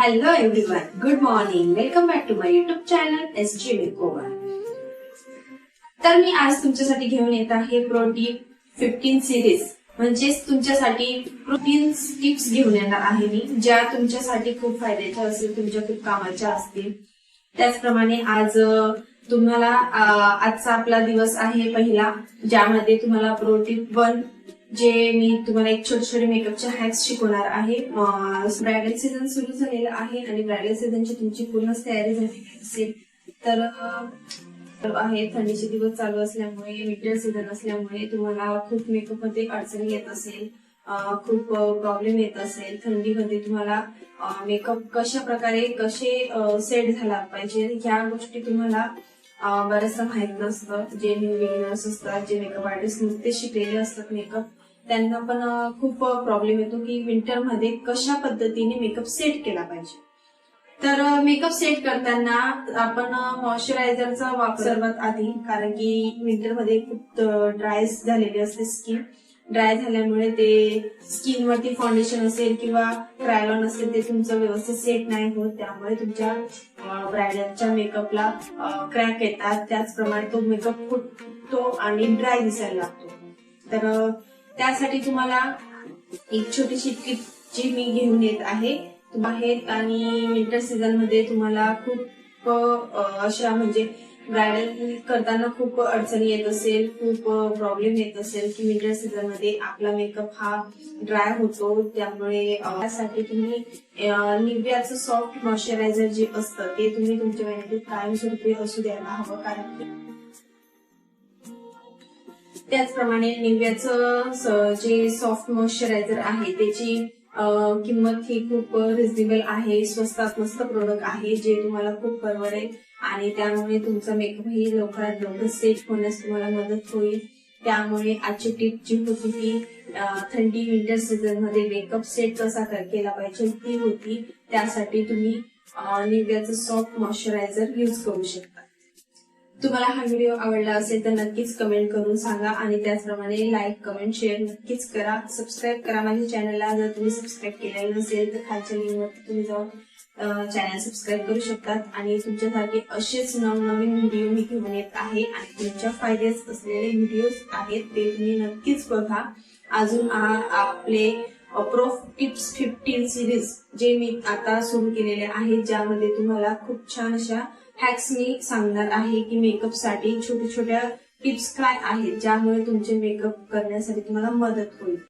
Hello everyone, good morning. Welcome back to my YouTube channel SG makeover. तर मी आज तुमच्यासाठी घेऊन येत आहे प्रोटीन 15 सिरीज, म्हणजेच तुमच्यासाठी प्रोटीन टिप्स घेऊन येणार आहे मी, ज्या तुमच्यासाठी खूप फायद्याच्या असतील, तुमच्या खूप कामाच्या असतील. त्याचप्रमाणे आज तुम्हाला आजचा आपला दिवस आहे पहिला, ज्यामध्ये तुम्हाला प्रोटीन 1 जे मी तुम्हाला एक छोटे मेकअपचे हॅक्स शिकवणार आहे. ब्रायडल सीझन सुरू झालेला आहे आणि ब्रायडल सीझनची तुमची पूर्ण तयारी झालेली असेल तर आहे. थंडीचे दिवस चालू असल्यामुळे, विंटर सीझन असल्यामुळे तुम्हाला खूप मेकअप मध्ये अडचणी येत असेल, खूप प्रॉब्लेम येत असेल. थंडीमध्ये तुम्हाला मेकअप कशा प्रकारे कसे सेट झाला पाहिजे ह्या गोष्टी तुम्हाला बरंचसं माहित नसतं. जे न्यू बिगिनर्स असतात, जे मेकअप आर्टिस्ट नुकते शिकलेले असतात मेकअप, त्यांना पण खूप प्रॉब्लेम येतो की विंटर मध्ये कशा पद्धतीने मेकअप सेट केला पाहिजे. तर मेकअप सेट करताना आपण मॉइश्चरायझरचा वापर सर्वात आधी, कारण की विंटर मध्ये खूप ड्राय झालेली असते स्किन. ड्राय झाल्यामुळे ते स्किन वरती फाउंडेशन असेल किंवा क्रायलॉन असेल ते तुमचं व्यवस्थित सेट नाही होत, त्यामुळे तुमच्या ब्रायडलच्या मेकअपला क्रॅक येतात. त्याचप्रमाणे तो मेकअप फुटतो आणि ड्राय दिसायला लागतो. तर त्यासाठी तुम्हाला एक छोटीशी टिप जी मी घेऊन येत आहे बाहेर. आणि विंटर सीझन मध्ये तुम्हाला खूप अशा म्हणजे ब्रायडल करताना खूप अडचणी येत असेल, खूप प्रॉब्लेम येत असेल की विंटर सीझन मध्ये आपला मेकअप हा ड्राय होतो. त्यामुळे त्यासाठी तुम्ही निव्हियाचं सॉफ्ट मॉइश्चरायझर जे असतं ते तुम्ही तुमच्या मेहनतीत कायमस्वरूपी असू द्यायला हवं. कारण त्याचप्रमाणे निव्हियाचं जे सॉफ्ट मॉइश्चरायझर आहे त्याची किंमत ही खूप रिझनेबल आहे. स्वस्तात मस्त प्रोडक्ट आहे, जे तुम्हाला खूप परवडेल आणि त्यामुळे तुमचा मेकअप ही लवकरात लवकर सेट होण्यास तुम्हाला मदत होईल. त्यामुळे आजची टिप जी होती ती थंडी विंटर सीझन मध्ये मेकअप सेट कसा केला पाहिजे ती होती. त्यासाठी तुम्ही निव्हियाचं सॉफ्ट मॉइश्चरायझर यूज करू शकता. तुम्हाला हा व्हिडिओ आवडला असेल तर नक्कीच कमेंट करून सांगा आणि त्याचप्रमाणे लाईक, कमेंट, शेअर नक्कीच करा. सबस्क्राईब करा माझ्या चॅनलला. जर तुम्ही सबस्क्राईब केलेलं नसेल तर खालच्या लिंकवर तुम्ही जाऊन चॅनल सबस्क्राईब करू शकतात. आणि तुमच्यासाठी असेच नवनवीन व्हिडिओ मी घेऊन येत आहे आणि तुमच्या फायद्यात असलेले व्हिडिओज आहेत ते तुम्ही नक्कीच बघा. अजून आपले प्रो टिप्स 15 सिरीज जे मी आता सुरू केलेले आहे, ज्यामध्ये तुम्हाला खूप छान अशा हॅक्स मी सांगणार आहे की मेकअप साठी छोट्या टिप्स काय आहेत ज्यामुळे तुमचे मेकअप करण्यासाठी तुम्हाला मदत होईल.